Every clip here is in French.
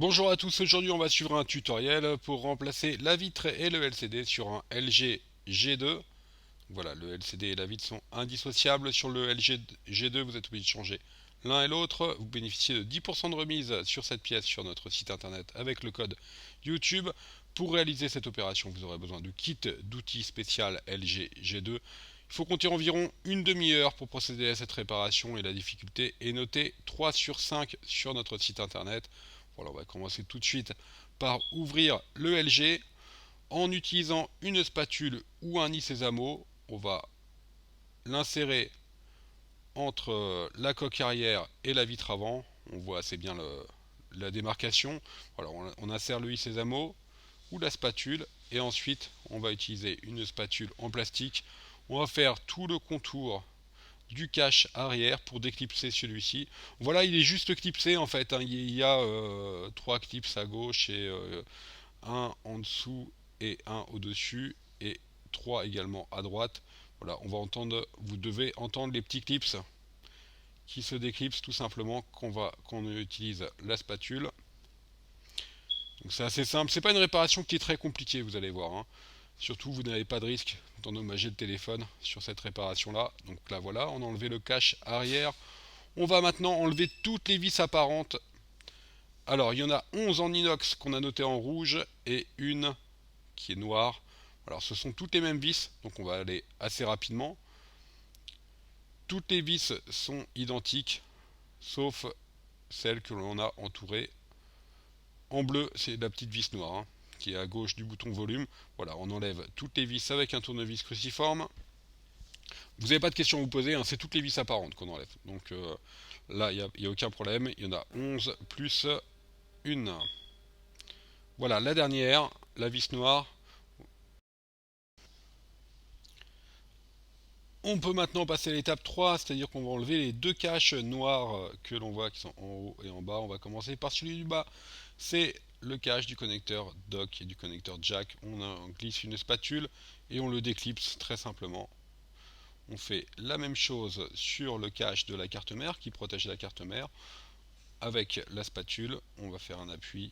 Bonjour à tous, aujourd'hui on va suivre un tutoriel pour remplacer la vitre et le LCD sur un LG G2. Voilà, le LCD et la vitre sont indissociables. Sur le LG G2, vous êtes obligé de changer l'un et l'autre. Vous bénéficiez de 10% de remise sur cette pièce sur notre site internet avec le code YouTube. Pour réaliser cette opération, vous aurez besoin du kit d'outils spécial LG G2. Il faut compter environ une demi-heure pour procéder à cette réparation et la difficulté est notée 3 sur 5 sur notre site internet. Voilà, on va commencer tout de suite par ouvrir le LG. En utilisant une spatule ou un nid sésamo, on va l'insérer entre la coque arrière et la vitre avant. On voit assez bien la démarcation. Voilà, on insère le nid sésamo ou la spatule et ensuite on va utiliser une spatule en plastique. On va faire tout le contour du cache arrière pour déclipser celui-ci. Voilà, il est juste clipsé en fait, hein. Il y a trois clips à gauche et un en dessous et un au-dessus et trois également à droite. Voilà, vous devez entendre les petits clips qui se déclipsent tout simplement qu'on utilise la spatule. Donc c'est assez simple, c'est pas une réparation qui est très compliquée, vous allez voir, hein. Surtout, vous n'avez pas de risque d'endommager le téléphone sur cette réparation-là. Donc là, voilà, on a enlevé le cache arrière. On va maintenant enlever toutes les vis apparentes. Alors, il y en a 11 en inox qu'on a noté en rouge et une qui est noire. Alors, ce sont toutes les mêmes vis, donc on va aller assez rapidement. Toutes les vis sont identiques, sauf celle que l'on a entourée. En bleu, c'est la petite vis noire, hein, qui est à gauche du bouton volume. Voilà, on enlève toutes les vis avec un tournevis cruciforme. Vous n'avez pas de questions à vous poser, hein, c'est toutes les vis apparentes qu'on enlève. Donc là, il n'y a aucun problème. Il y en a 11 plus une. Voilà, la dernière, la vis noire. On peut maintenant passer à l'étape 3, c'est-à-dire qu'on va enlever les deux caches noires que l'on voit qui sont en haut et en bas. On va commencer par celui du bas. C'est le cache du connecteur dock et du connecteur jack. On glisse une spatule et on le déclipse très simplement. On fait la même chose sur le cache de la carte mère qui protège la carte mère. Avec la spatule, on va faire un appui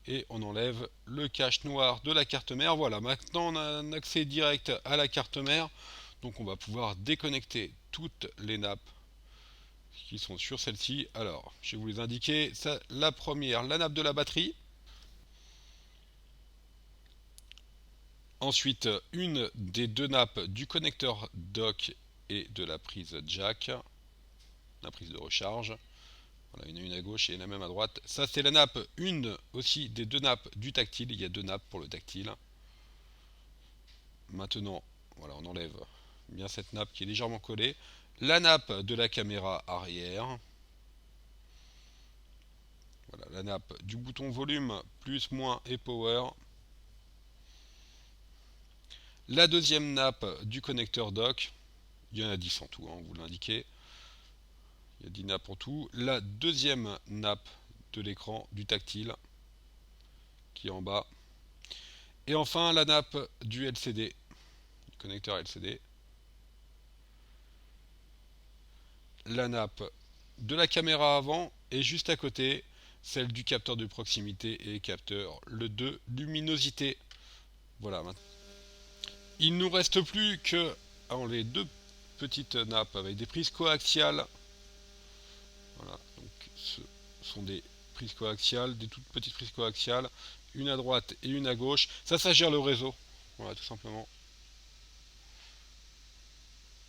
et on enlève le cache noir de la carte mère. Voilà, maintenant on a un accès direct à la carte mère. Donc on va pouvoir déconnecter toutes les nappes qui sont sur celle-ci. Alors, je vais vous les indiquer. Ça, la première, la nappe de la batterie. Ensuite, une des deux nappes du connecteur dock et de la prise jack, la prise de recharge. Voilà, une à gauche et la même à droite. Ça, c'est la nappe, une aussi des deux nappes du tactile. Il y a deux nappes pour le tactile. Maintenant, voilà, on enlève bien cette nappe qui est légèrement collée. La nappe de la caméra arrière. Voilà, la nappe du bouton volume, plus, moins et power. La deuxième nappe du connecteur dock. Il y en a 10 en tout, hein, vous l'indiquez. Il y a 10 nappes en tout. La deuxième nappe de l'écran du tactile qui est en bas. Et enfin la nappe du LCD, du connecteur LCD. La nappe de la caméra avant et juste à côté celle du capteur de proximité et capteur le de luminosité. Voilà. Il nous reste plus que les deux petites nappes avec des prises coaxiales. Voilà, donc ce sont des prises coaxiales, des toutes petites prises coaxiales, une à droite et une à gauche. Ça gère le réseau. Voilà, tout simplement.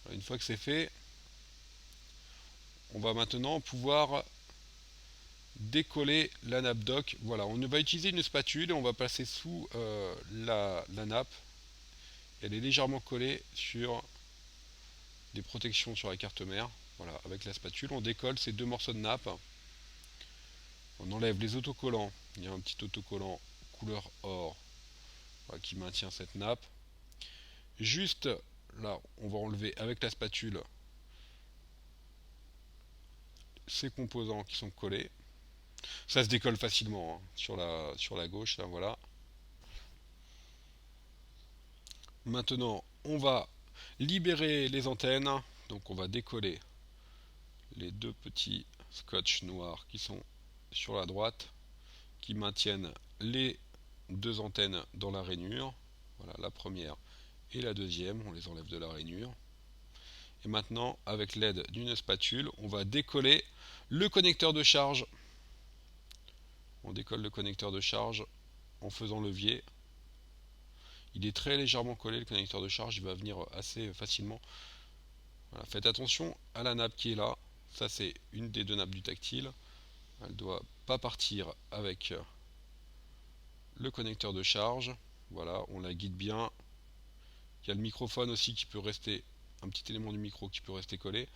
Voilà, une fois que c'est fait, on va maintenant pouvoir décoller la nappe dock. Voilà, on va utiliser une spatule et on va passer sous la nappe. Elle est légèrement collée sur des protections sur la carte mère. Voilà, avec la spatule, on décolle ces deux morceaux de nappe. On enlève les autocollants. Il y a un petit autocollant couleur or, voilà, qui maintient cette nappe. Juste là, on va enlever avec la spatule ces composants qui sont collés. Ça se décolle facilement, hein, sur la gauche, là, voilà. Maintenant, on va libérer les antennes. Donc on va décoller les deux petits scotch noirs qui sont sur la droite. qui maintiennent les deux antennes dans la rainure. Voilà, la première et la deuxième, on les enlève de la rainure. Et maintenant, avec l'aide d'une spatule, on va décoller le connecteur de charge. On décolle le connecteur de charge en faisant levier. Il est très légèrement collé, le connecteur de charge, il va venir assez facilement. Voilà, faites attention à la nappe qui est là. Ça, c'est une des deux nappes du tactile. Elle ne doit pas partir avec le connecteur de charge. Voilà, on la guide bien. Il y a le microphone aussi qui peut rester, un petit élément du micro qui peut rester collé.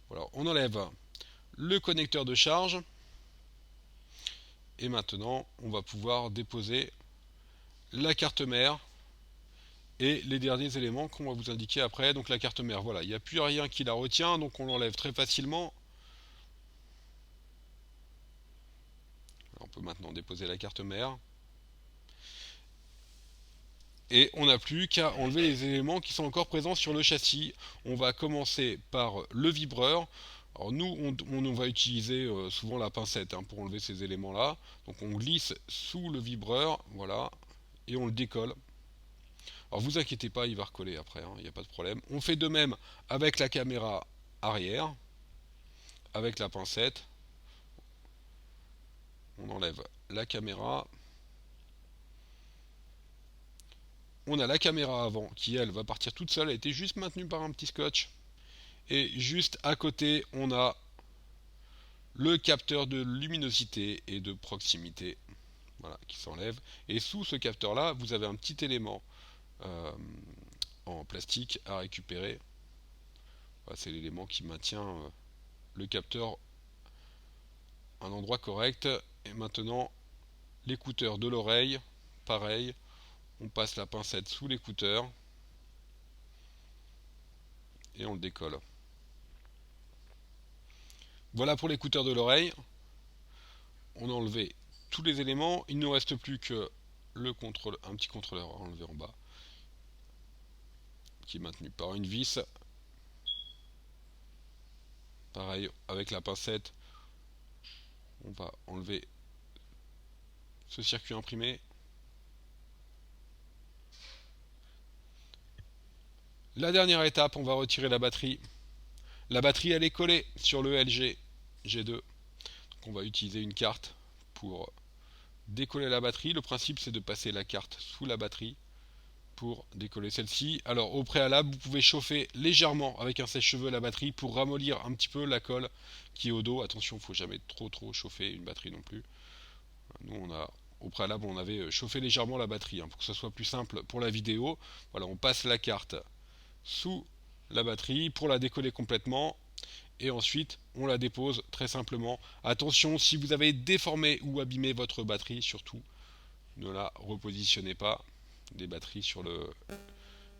Voilà, on enlève le connecteur de charge. Et maintenant, on va pouvoir déposer la carte mère et les derniers éléments qu'on va vous indiquer après. Donc la carte mère, voilà, il n'y a plus rien qui la retient, donc on l'enlève très facilement. On peut maintenant déposer la carte mère. Et on n'a plus qu'à enlever les éléments qui sont encore présents sur le châssis. On va commencer par le vibreur. Alors nous, on va utiliser souvent la pincette pour enlever ces éléments-là. Donc on glisse sous le vibreur, voilà, et on le décolle. Alors vous inquiétez pas, il va recoller après, il n'y a pas de problème. On fait de même avec la caméra arrière, avec la pincette. On enlève la caméra. On a la caméra avant qui, elle, va partir toute seule. Elle était juste maintenue par un petit scotch. Et juste à côté, on a le capteur de luminosité et de proximité, voilà, qui s'enlève. Et sous ce capteur-là, vous avez un petit élément euh, en plastique à récupérer. Voilà, c'est l'élément qui maintient le capteur à un endroit correct. Et maintenant, l'écouteur de l'oreille, pareil, on passe la pincette sous l'écouteur et on le décolle. Voilà pour l'écouteur de l'oreille. On a enlevé tous les éléments. Il ne nous reste plus que le contrôle, un petit contrôleur à enlever en bas, qui est maintenu par une vis. Pareil, avec la pincette, on va enlever ce circuit imprimé. La dernière étape, on va retirer la batterie. La batterie, elle est collée sur le LG G2. Donc on va utiliser une carte pour décoller la batterie. Le principe, c'est de passer la carte sous la batterie pour décoller celle-ci. Alors au préalable, vous pouvez chauffer légèrement avec un sèche-cheveux la batterie pour ramollir un petit peu la colle qui est au dos. Attention, il ne faut jamais trop chauffer une batterie non plus. Nous, au préalable, on avait chauffé légèrement la batterie pour que ce soit plus simple pour la vidéo. Voilà, on passe la carte sous la batterie pour la décoller complètement. Et ensuite, on la dépose très simplement. Attention, si vous avez déformé ou abîmé votre batterie, surtout, ne la repositionnez pas. Les batteries sur le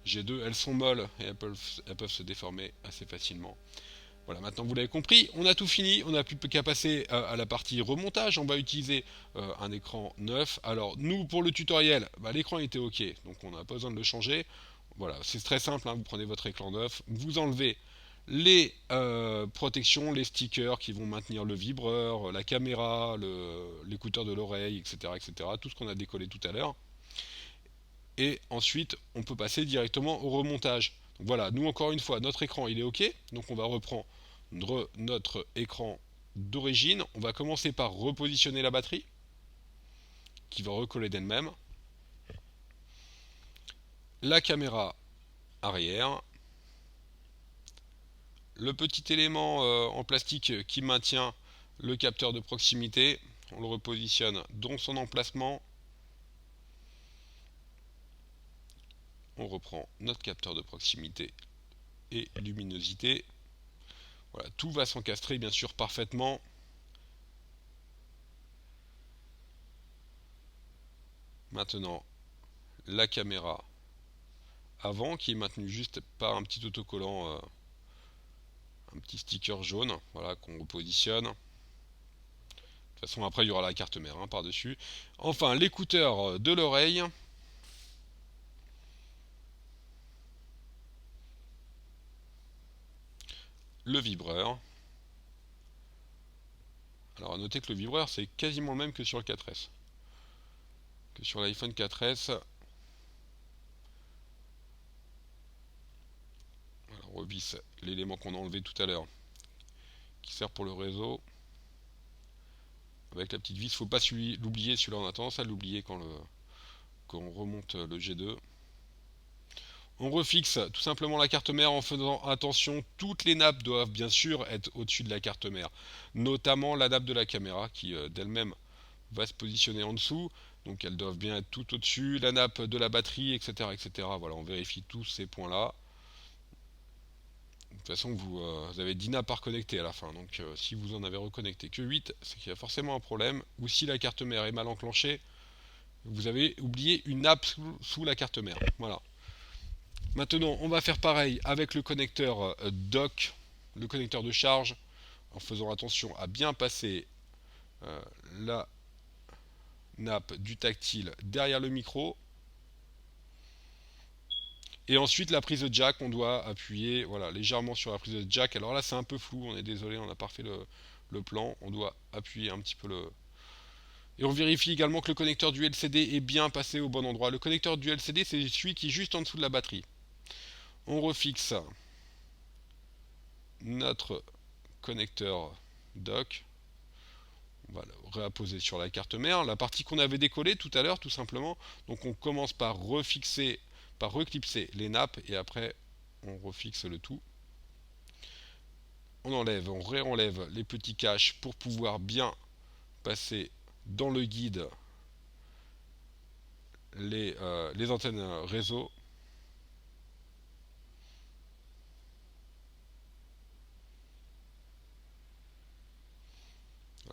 G2, elles sont molles et elles peuvent se déformer assez facilement. Voilà, maintenant vous l'avez compris, on a tout fini, on n'a plus qu'à passer à la partie remontage. On va utiliser un écran neuf. Alors nous, pour le tutoriel, l'écran était ok, donc on n'a pas besoin de le changer. Voilà, c'est très simple, vous prenez votre écran neuf, vous enlevez les protections, les stickers qui vont maintenir le vibreur, la caméra, l'écouteur de l'oreille, etc., tout ce qu'on a décollé tout à l'heure. Et ensuite, on peut passer directement au remontage. Donc voilà, nous encore une fois, notre écran il est ok, donc on va reprendre notre écran d'origine. On va commencer par repositionner la batterie, qui va recoller d'elle-même. La caméra arrière, le petit élément en plastique qui maintient le capteur de proximité, on le repositionne dans son emplacement. On reprend notre capteur de proximité et luminosité. Voilà, tout va s'encastrer bien sûr parfaitement. Maintenant, la caméra avant qui est maintenue juste par un petit autocollant, un petit sticker jaune, voilà, qu'on repositionne. De toute façon, après il y aura la carte mère par-dessus. Enfin, l'écouteur de l'oreille. Le vibreur. Alors à noter que le vibreur c'est quasiment le même que sur le 4S. que sur l'iPhone 4S. Alors, on revisse l'élément qu'on a enlevé tout à l'heure, qui sert pour le réseau. Avec la petite vis, faut pas l'oublier, celui-là on a tendance à l'oublier quand on remonte le G2. On refixe tout simplement la carte mère en faisant attention, toutes les nappes doivent bien sûr être au-dessus de la carte mère, notamment la nappe de la caméra qui d'elle-même va se positionner en dessous, donc elles doivent bien être tout au-dessus, la nappe de la batterie, etc. etc. Voilà, on vérifie tous ces points-là. De toute façon, vous avez 10 nappes à reconnecter à la fin, donc si vous en avez reconnecté que 8, c'est qu'il y a forcément un problème, ou si la carte mère est mal enclenchée, vous avez oublié une nappe sous la carte mère. Voilà. Maintenant, on va faire pareil avec le connecteur dock, le connecteur de charge, en faisant attention à bien passer euh, la nappe du tactile derrière le micro. Et ensuite, la prise de jack, on doit appuyer voilà, légèrement sur la prise de jack. Alors là, c'est un peu flou, on est désolé, on n'a pas refait le plan. On doit appuyer un petit peu le... Et on vérifie également que le connecteur du LCD est bien passé au bon endroit. Le connecteur du LCD, c'est celui qui est juste en dessous de la batterie. On refixe notre connecteur dock. On va le réapposer sur la carte mère. La partie qu'on avait décollée tout à l'heure, tout simplement. Donc on commence par refixer, par reclipser les nappes et après on refixe le tout. On enlève, on réenlève les petits caches pour pouvoir bien passer dans le guide les antennes réseau.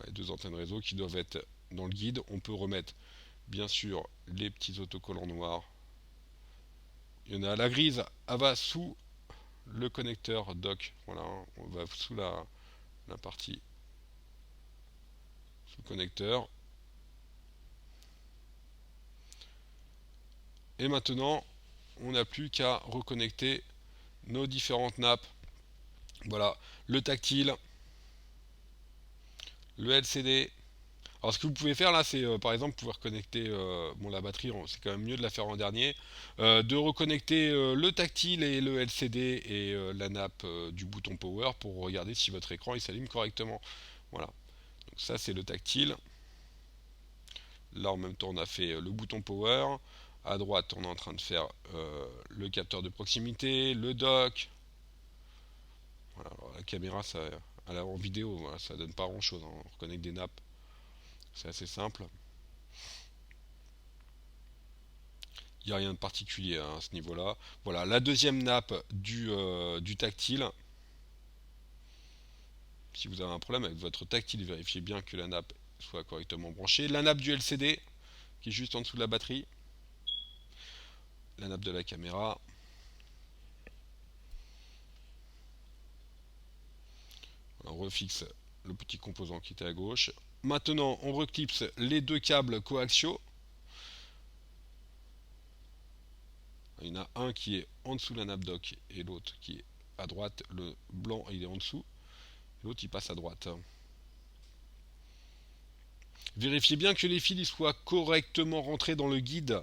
Les deux antennes réseau qui doivent être dans le guide. On peut remettre bien sûr les petits autocollants noirs. Il y en a la grise, elle va sous le connecteur dock. Voilà, on va sous la partie sous le connecteur. Et maintenant, on n'a plus qu'à reconnecter nos différentes nappes. Voilà, le tactile, le LCD. Alors ce que vous pouvez faire là, c'est par exemple pouvoir connecter bon la batterie, c'est quand même mieux de la faire en dernier, de reconnecter le tactile et le LCD et la nappe du bouton power pour regarder si votre écran il s'allume correctement. Voilà. Donc ça c'est le tactile. Là en même temps on a fait le bouton power. À droite on est en train de faire le capteur de proximité, le dock. Voilà, alors, la caméra ça, en vidéo voilà, ça donne pas grand chose, hein. On reconnecte des nappes. C'est assez simple. Il n'y a rien de particulier à ce niveau-là. Voilà, la deuxième nappe du tactile. Si vous avez un problème avec votre tactile, vérifiez bien que la nappe soit correctement branchée. La nappe du LCD, qui est juste en dessous de la batterie. La nappe de la caméra. On refixe le petit composant qui était à gauche. Maintenant, on reclipse les deux câbles coaxiaux. Il y en a un qui est en dessous de la nappe dock et l'autre qui est à droite. Le blanc, il est en dessous. L'autre, il passe à droite. Vérifiez bien que les fils soient correctement rentrés dans le guide.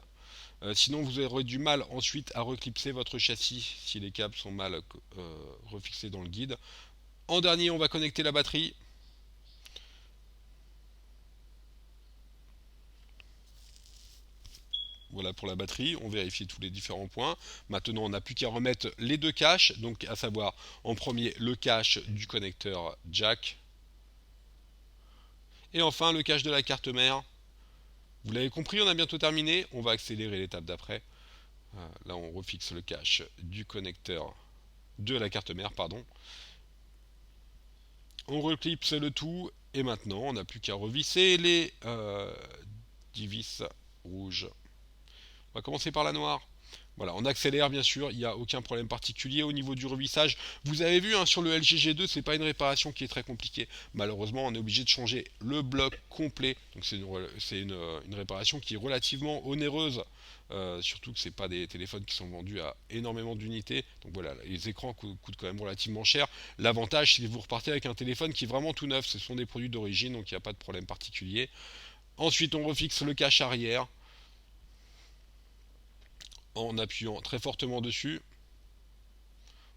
Sinon, vous aurez du mal ensuite à reclipser votre châssis si les câbles sont mal refixés dans le guide. En dernier, on va connecter la batterie. Voilà pour la batterie, on vérifie tous les différents points. Maintenant, on n'a plus qu'à remettre les deux caches, donc à savoir en premier le cache du connecteur jack et enfin le cache de la carte mère. Vous l'avez compris, on a bientôt terminé. On va accélérer l'étape d'après. Là, on refixe le cache du connecteur de la carte mère, pardon. On reclipse le tout et maintenant, on n'a plus qu'à revisser les 10 vis rouges. On va commencer par la noire. Voilà, on accélère bien sûr, il n'y a aucun problème particulier au niveau du revissage. Vous avez vu hein, sur le LG G2, c'est pas une réparation qui est très compliquée. Malheureusement, on est obligé de changer le bloc complet. Donc c'est une réparation qui est relativement onéreuse. Surtout que c'est pas des téléphones qui sont vendus à énormément d'unités. Donc voilà, les écrans coûtent quand même relativement cher. L'avantage, c'est que vous repartez avec un téléphone qui est vraiment tout neuf. Ce sont des produits d'origine, donc il n'y a pas de problème particulier. Ensuite, on refixe le cache arrière. en appuyant très fortement dessus.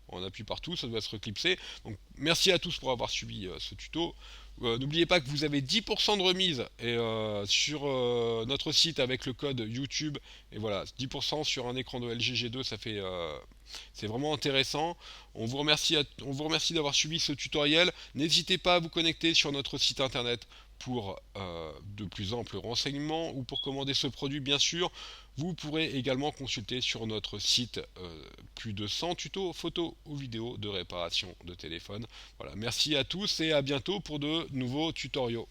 On appuie partout, ça doit se reclipser. Donc merci à tous pour avoir suivi ce tuto. N'oubliez pas que vous avez 10% de remise sur notre site avec le code YouTube. Et voilà, 10% sur un écran de LG G2, c'est vraiment intéressant. On vous remercie d'avoir suivi ce tutoriel. N'hésitez pas à vous connecter sur notre site internet pour de plus amples renseignements ou pour commander ce produit bien sûr. Vous pourrez également consulter sur notre site plus de 100 tutos, photos ou vidéos de réparation de téléphone. Voilà, merci à tous et à bientôt pour de nouveaux tutoriaux.